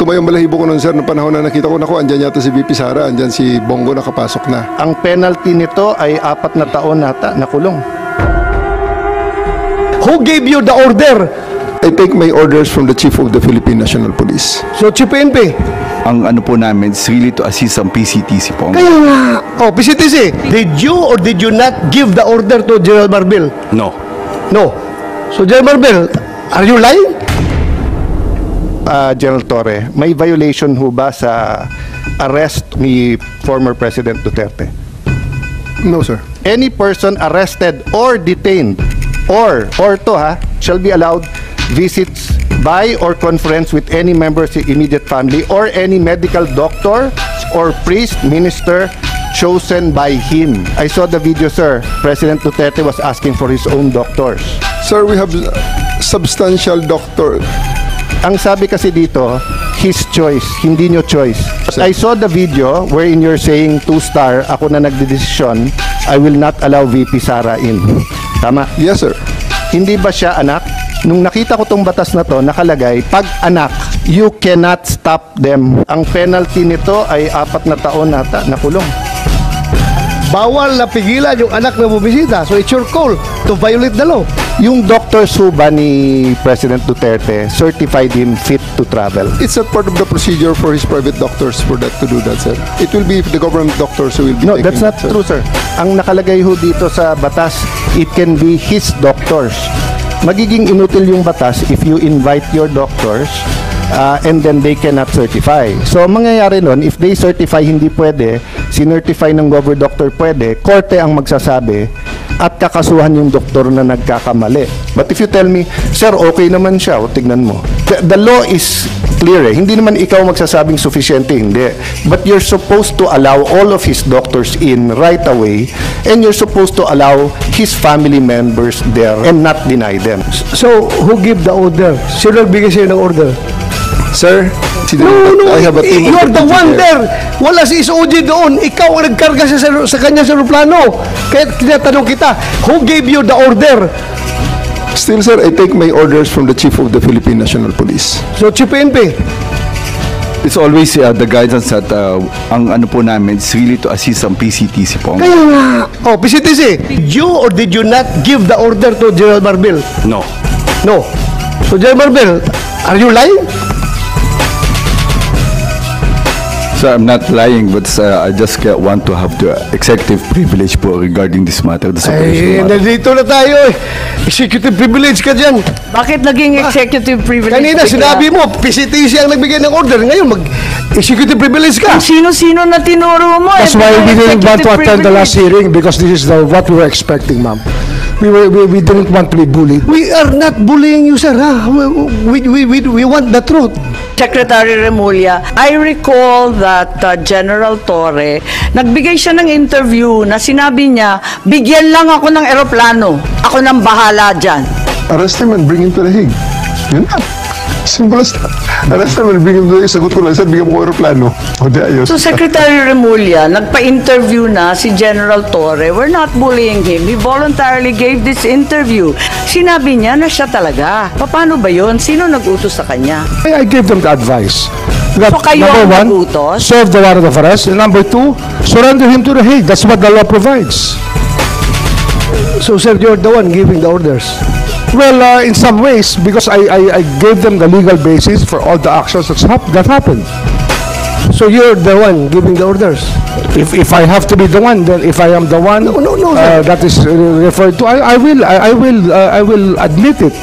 tumayong balahibo ko nun, sir, noong panahon na nakita ko, naku, andyan yata si VP Sara, andyan si Bongo nakapasok na. Ang penalty nito ay 4 na taon nata na kulong. Who gave you the order? I take my orders from the Chief of the Philippine National Police. So, Chief PNP. Ang ano po namin is really to assist ang PCTC po. Kaya nga. Oh, PCTC, did you or did you not give the order to General Marbil? No. No. So, General Marbil, are you lying? General Torre, may violation ho ba sa arrest ni former President Duterte? No, sir. Any person arrested or detained or to shall be allowed visits by or conference with any member of the immediate family or any medical doctor or priest, minister chosen by him. I saw the video, sir. President Duterte was asking for his own doctors. Sir, we have substantial doctor. Ang sabi kasi dito, his choice, hindi nyo choice. I saw the video wherein you're saying 2-star, ako na nagdedesisyon, I will not allow VP Sara in. Tama? Yes, sir. Hindi ba siya anak? Nung nakita ko tong batas na to, nakalagay, pag anak, you cannot stop them. Ang penalty nito ay 4 na taon nata na kulong. Bawal na pigilan yung anak na bubisita. So, it's your call to violate the law. Yung doctors ho ba ni President Duterte certified him fit to travel? It's not part of the procedure for his private doctors for that to do that, sir. It will be the government doctors who will be No, taking that's not that, sir. true, sir. Ang nakalagay ho dito sa batas, it can be his doctors. Magiging inutil yung batas if you invite your doctors and then they cannot certify. So, ang mangyayari nun, if they certify hindi pwede, sinertify ng government doctor pwede, korte ang magsasabi at kakasuhan yung doktor na nagkakamali. But if you tell me, sir, okay naman siya, o tignan mo. The law is clear eh. Hindi naman ikaw magsasabing sufficiente, hindi. But you're supposed to allow all of his doctors in right away and you're supposed to allow his family members there and not deny them. So, who give the order? Sino nagbigay sa'yo ng order? Sir, No, I have a team of you're the one engineers. there. Wala si SOG doon. Ikaw ang nagkarga sa kanya sa aeroplano. Kaya tinatanong kita, who gave you the order? Still, sir, I take my orders from the Chief of the Philippine National Police. So, Chief PNP. It's always the guidance that ang ano po namin is really to assist ang PCTC po. Kaya nga. Oh, PCTC, did you or did you not give the order to General Marbil? No. No. So, General Marbil, are you lying? So I'm not lying, but I just want to have the executive privilege po regarding this matter. The Ay, nandito na tayo eh. Executive privilege ka dyan. Bakit naging executive privilege? Kanina bigla? sinabi mo, PCTC ang nagbigay ng order. Ngayon, mag-executive privilege ka. Kung sino-sino na tinuro mo. That's why we didn't want to attend the last hearing because this is what we were expecting, ma'am. We didn't want to be bullied. We are not bullying you, sir. Ha? We want the truth. Secretary Remulla, I recall that General Torre, nagbigay siya ng interview na sinabi niya, bigyan lang ako ng eroplano. Ako nang bahala dyan. Arrest him and bring him to the Hague. Yun na. Simple as that. Arrest him and bring him to the Hague. Sagot ko lang, sir, bigyan mo ko aeroplano. O di ayos. So Secretary Remulla, nagpa-interview na si General Torre. We're not bullying him. He voluntarily gave this interview. Sinabi niya na siya talaga. Paano ba yun? Sino nag-utos sa kanya? I gave them the advice. That, So kayo number ang one, nagutos? serve the warrant of arrest. And number two, surrender him to the Hague. That's what the law provides. So, sir, you're the one giving the orders. Well, in some ways, because I gave them the legal basis for all the actions that happened. So, you're the one giving the orders. If I have to be the one, then if I am the one No, sir. that is referred to, I will admit it.